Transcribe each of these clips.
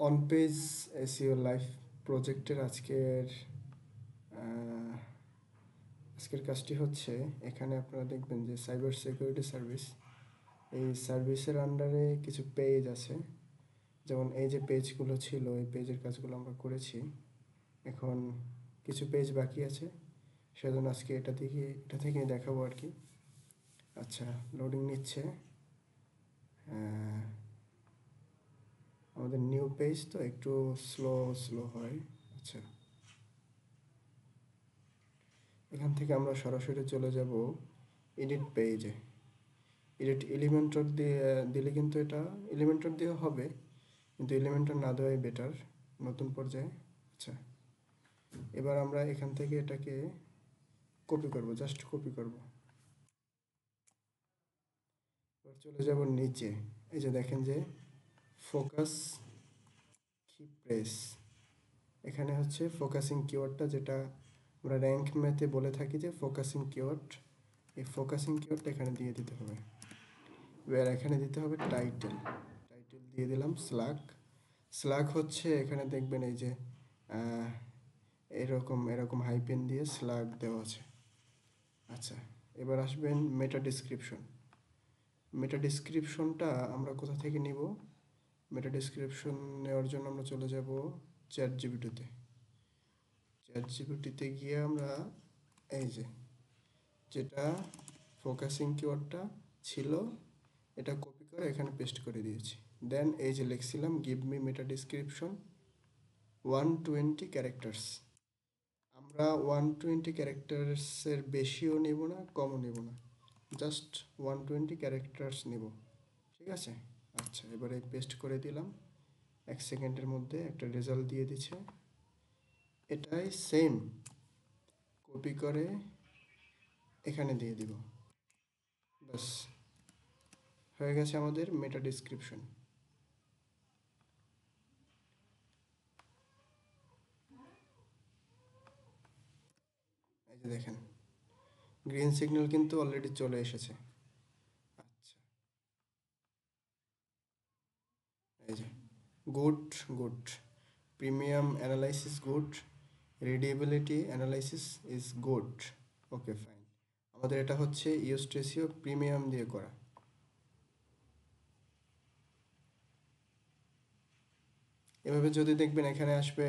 On page SEO live প্রজেক্টের আহ, আজকের কাজটি হচ্ছে, এখানে আপনারা দেখবেন যে সাইবার সিকিউরিটি সার্ভিস, এই সার্ভিসের আন্ডারে কিছু পেজ আছে। যেমন এই যে পেজগুলো ছিল, এই পেজের কাজগুলো আমরা করেছি। এখন কিছু পেজ বাকি আছে, সেজন্য আজকে এটা থেকে দেখাবো আর কি। আচ্ছা, লোডিং নিচ্ছে। আমাদের নিউ পেজ তো একটু স্লো হয়। আচ্ছা, এখান থেকে আমরা সরাসরি চলে যাব এডিট পেজে। এডিট এলিমেন্টর দিয়ে দিলে কিন্তু এটা এলিমেন্টর দিয়ে হবে, কিন্তু এলিমেন্টর না দেওয়াই বেটার নতুন পর্যায়ে। আচ্ছা, এবার আমরা এখান থেকে এটাকে কপি করব, জাস্ট কপি করব। এবার চলে যাব নিচে, এই যে দেখেন যে ফোকাস কি প্রেস, এখানে হচ্ছে ফোকাসিং কিওয়ার্ডটা, যেটা আমরা র্যাঙ্ক ম্যাথে বলে থাকি যে ফোকাসিং কিওয়ার্ড। এই ফোকাসিং কিওয়ার্ডটা এখানে দিয়ে দিতে হবে। এবার এখানে দিতে হবে টাইটেল দিয়ে দিলাম স্লাগ হচ্ছে, এখানে দেখবেন এই যে এরকম এরকম হাইপেন দিয়ে স্লাগ দেওয়া আছে। আচ্ছা, এবার আসবেন মেটা ডিসক্রিপশনটা আমরা কোথা থেকে নিব? মেটা ডিসক্রিপশন নেওয়ার জন্য আমরা চলে যাব চ্যাট জিপিটিতে গিয়ে আমরা এই যে যেটা ফোকাসিং কিওয়ার্ডটা ছিল, এটা কপি করে এখানে পেস্ট করে দিয়েছি। দেন এই যে লিখছিলাম গিভ মি মেটা ডিসক্রিপশন 120 ক্যারেক্টার্স। আমরা 120 ক্যারেক্টার্সের বেশিও নেব না, কমও নেব না, জাস্ট 120 ক্যারেক্টার্স নেব। ঠিক আছে? আচ্ছা, এবারে পেস্ট করে দিলাম। 1 সেকেন্ডের মধ্যে একটা রেজাল্ট দিয়ে দিচ্ছে। এটাই সেম কপি করে এখানে দিয়ে দিব। ব্যাস, হয়ে গেছে আমাদের মেটা ডিসক্রিপশন। এই যে দেখেন, গ্রিন সিগন্যাল কিন্তু অলরেডি চলে এসেছে। আচ্ছা, এই যে good good, premium analysis good, readability analysis is good. Okay, fine. আমাদের এটা হচ্ছে ইউস্টেসিও প্রিমিয়াম দিয়ে করা। এভাবে যদি দেখবেন এখানে আসবে,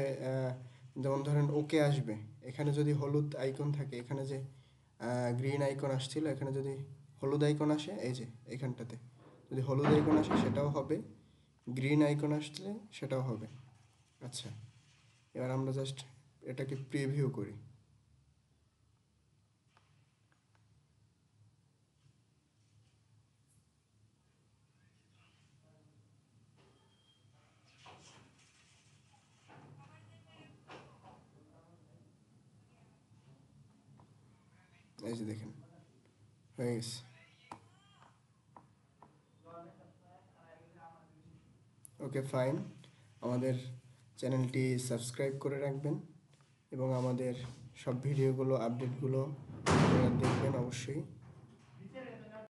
যেমন ধরেন ওকে আসবে, এখানে যদি হলুদ আইকন থাকে, এখানে যে গ্রিন আইকন আসছিল, এখানে যদি হলুদ আইকন আসে, এই যে এখানটাতে যদি হলুদ আইকন আসে সেটাও হবে, গ্রিন আইকন আসলে সেটাও হবে। আচ্ছা, এবার আমরা জাস্ট এটাকে প্রিভিউ করি। এই যে দেখেন, হয়ে গেছে। ওকে, ফাইন। আমাদের চ্যানেলটি সাবস্ক্রাইব করে রাখবেন এবং আমাদের সব ভিডিওগুলো আপডেটগুলো আপনারা দেখবেন অবশ্যই।